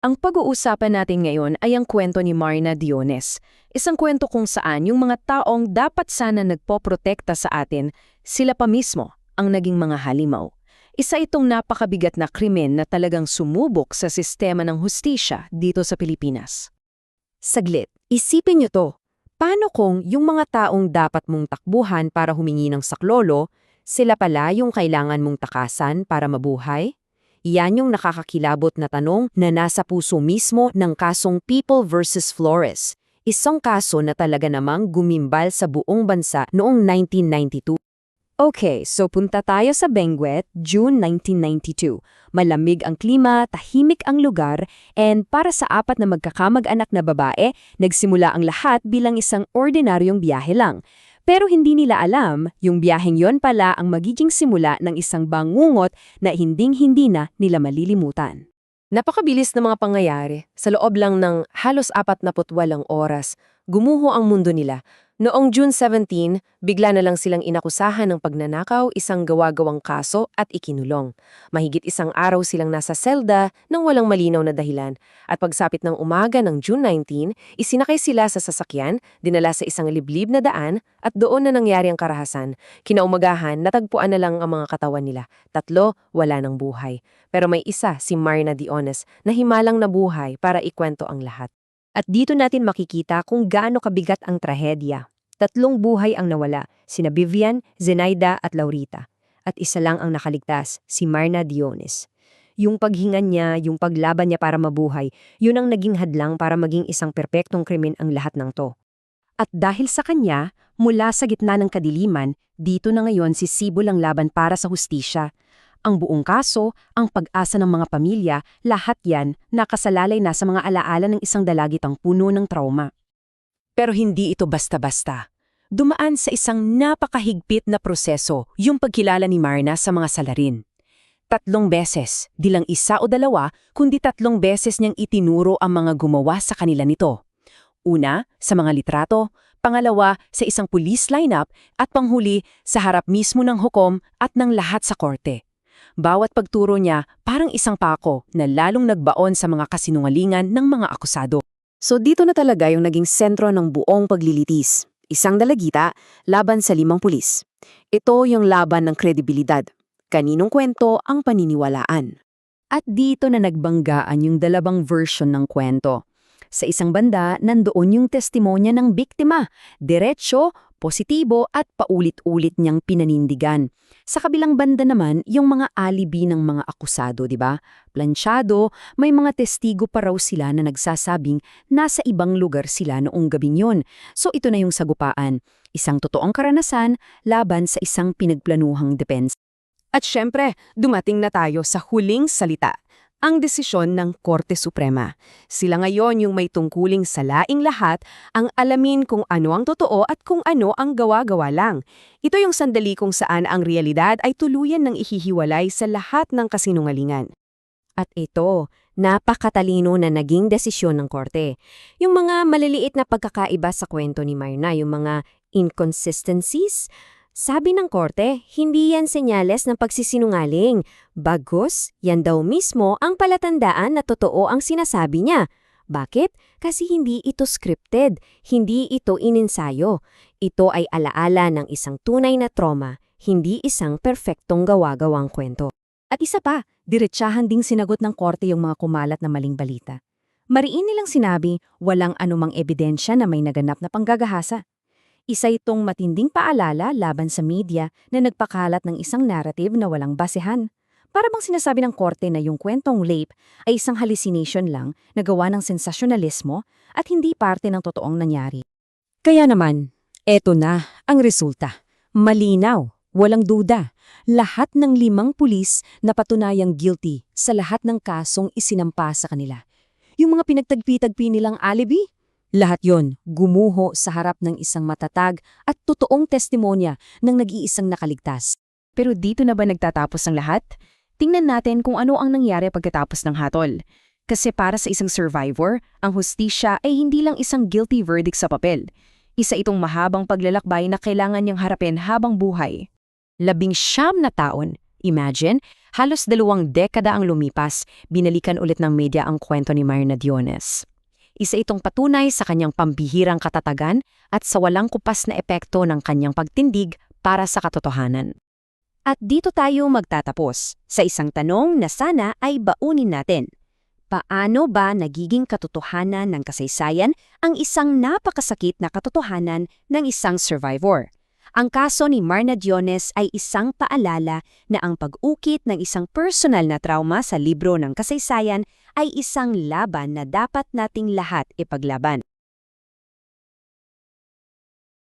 Ang pag-uusapan natin ngayon ay ang kwento ni Marna Diones. Isang kwento kung saan yung mga taong dapat sana nagpoprotekta sa atin, sila pa mismo ang naging mga halimaw. Isa itong napakabigat na krimen na talagang sumubok sa sistema ng hustisya dito sa Pilipinas. Saglit, isipin niyo to. Paano kung yung mga taong dapat mong takbuhan para humingi ng saklolo, sila pala yung kailangan mong takasan para mabuhay? Iyan yung nakakakilabot na tanong na nasa puso mismo ng kasong People versus Flores. Isang kaso na talaga namang gumimbal sa buong bansa noong 1992. Okay, so punta tayo sa Benguet, June 1992. Malamig ang klima, tahimik ang lugar, and para sa apat na magkakamag-anak na babae, nagsimula ang lahat bilang isang ordinaryong biyahe lang. Pero hindi nila alam, yung biyaheng yon pala ang magiging simula ng isang bangungot na hinding-hindi na nila malilimutan. Napakabilis na mga pangyayari. Sa loob lang ng halos 48 oras, gumuho ang mundo nila. Noong June 17, bigla na lang silang inakusahan ng pagnanakaw, isang gawa-gawang kaso at ikinulong. Mahigit isang araw silang nasa selda nang walang malinaw na dahilan. At pagsapit ng umaga ng June 19, isinakay sila sa sasakyan, dinala sa isang liblib na daan at doon na nangyari ang karahasan. Kinaumagahan, natagpuan na lang ang mga katawan nila. 3, wala ng buhay. Pero may isa, si Marna Diones, na himalang nabuhay para ikwento ang lahat. At dito natin makikita kung gaano kabigat ang trahedya. 3 buhay ang nawala, sina Vivian, Zenaida at Laurita. At isa lang ang nakaligtas, si Marna Diones. Yung paghingan niya, yung paglaban niya para mabuhay, yun ang naging hadlang para maging isang perpektong krimen ang lahat ng to. At dahil sa kanya, mula sa gitna ng kadiliman, dito na ngayon sisibol ang laban para sa hustisya. Ang buong kaso, ang pag-asa ng mga pamilya, lahat yan nakasalalay na sa mga alaala ng isang dalagitang puno ng trauma. Pero hindi ito basta-basta. Dumaan sa isang napakahigpit na proseso yung pagkilala ni Marna sa mga salarin. 3 beses, di lang 1 o 2, kundi 3 beses niyang itinuro ang mga gumawa sa kanila nito. Una, sa mga litrato, pangalawa, sa isang police lineup, at panghuli, sa harap mismo ng hukom at ng lahat sa korte. Bawat pagturo niya parang isang pako na lalong nagbaon sa mga kasinungalingan ng mga akusado. So dito na talaga yung naging sentro ng buong paglilitis. Isang dalagita laban sa 5 pulis. Ito yung laban ng kredibilidad. Kaninong kwento ang paniniwalaan? At dito na nagbanggaan yung dalawang version ng kwento. Sa isang banda, nandoon yung testimonya ng biktima, diretsyo, positibo at paulit-ulit niyang pinanindigan. Sa kabilang banda naman, yung mga alibi ng mga akusado, di ba? Plansyado, may mga testigo pa raw sila na nagsasabing nasa ibang lugar sila noong gabing yun. So ito na yung sagupaan, isang totoong karanasan laban sa isang pinagplanuhang depensa. At syempre, dumating na tayo sa huling salita. Ang desisyon ng Korte Suprema. Sila ngayon yung may tungkuling salaing lahat ang alamin kung ano ang totoo at kung ano ang gawa-gawa lang. Ito yung sandali kung saan ang realidad ay tuluyan ng ihihiwalay sa lahat ng kasinungalingan. At ito, napakatalino na naging desisyon ng Korte. Yung mga maliliit na pagkakaiba sa kwento ni Marna, yung mga inconsistencies, sabi ng Korte, hindi yan senyales ng pagsisinungaling. Bagkus, yan daw mismo ang palatandaan na totoo ang sinasabi niya. Bakit? Kasi hindi ito scripted, hindi ito ininsayo. Ito ay alaala ng isang tunay na trauma, hindi isang perpektong gawa-gawang kwento. At isa pa, diretsahan ding sinagot ng Korte yung mga kumalat na maling balita. Mariin nilang sinabi, walang anumang ebidensya na may naganap na panggagahasa. Isa itong matinding paalala laban sa media na nagpakalat ng isang narrative na walang basehan. Para bang sinasabi ng Korte na yung kwentong rape ay isang hallucination lang na gawa ng sensasyonalismo at hindi parte ng totoong nangyari. Kaya naman, eto na ang resulta. Malinaw, walang duda. Lahat ng 5 pulis na patunayang guilty sa lahat ng kasong isinampa sa kanila. Yung mga pinagtagpi-tagpi nilang alibi, lahat yon gumuho sa harap ng isang matatag at totoong testimonya ng nag-iisang nakaligtas. Pero dito na ba nagtatapos ang lahat? Tingnan natin kung ano ang nangyari pagkatapos ng hatol. Kasi para sa isang survivor, ang hustisya ay hindi lang isang guilty verdict sa papel. Isa itong mahabang paglalakbay na kailangan niyang harapin habang buhay. 19 na taon, imagine, Halos 2 dekada ang lumipas, binalikan ulit ng media ang kwento ni Myrna Diones. Isa itong patunay sa kanyang pambihirang katatagan at sa walang kupas na epekto ng kanyang pagtindig para sa katotohanan. At dito tayo magtatapos sa isang tanong na sana ay baunin natin. Paano ba nagiging katotohanan ng kasaysayan ang isang napakasakit na katotohanan ng isang survivor? Ang kaso ni Myrna Diones ay isang paalala na ang pag-ukit ng isang personal na trauma sa libro ng kasaysayan ay isang laban na dapat nating lahat ipaglaban.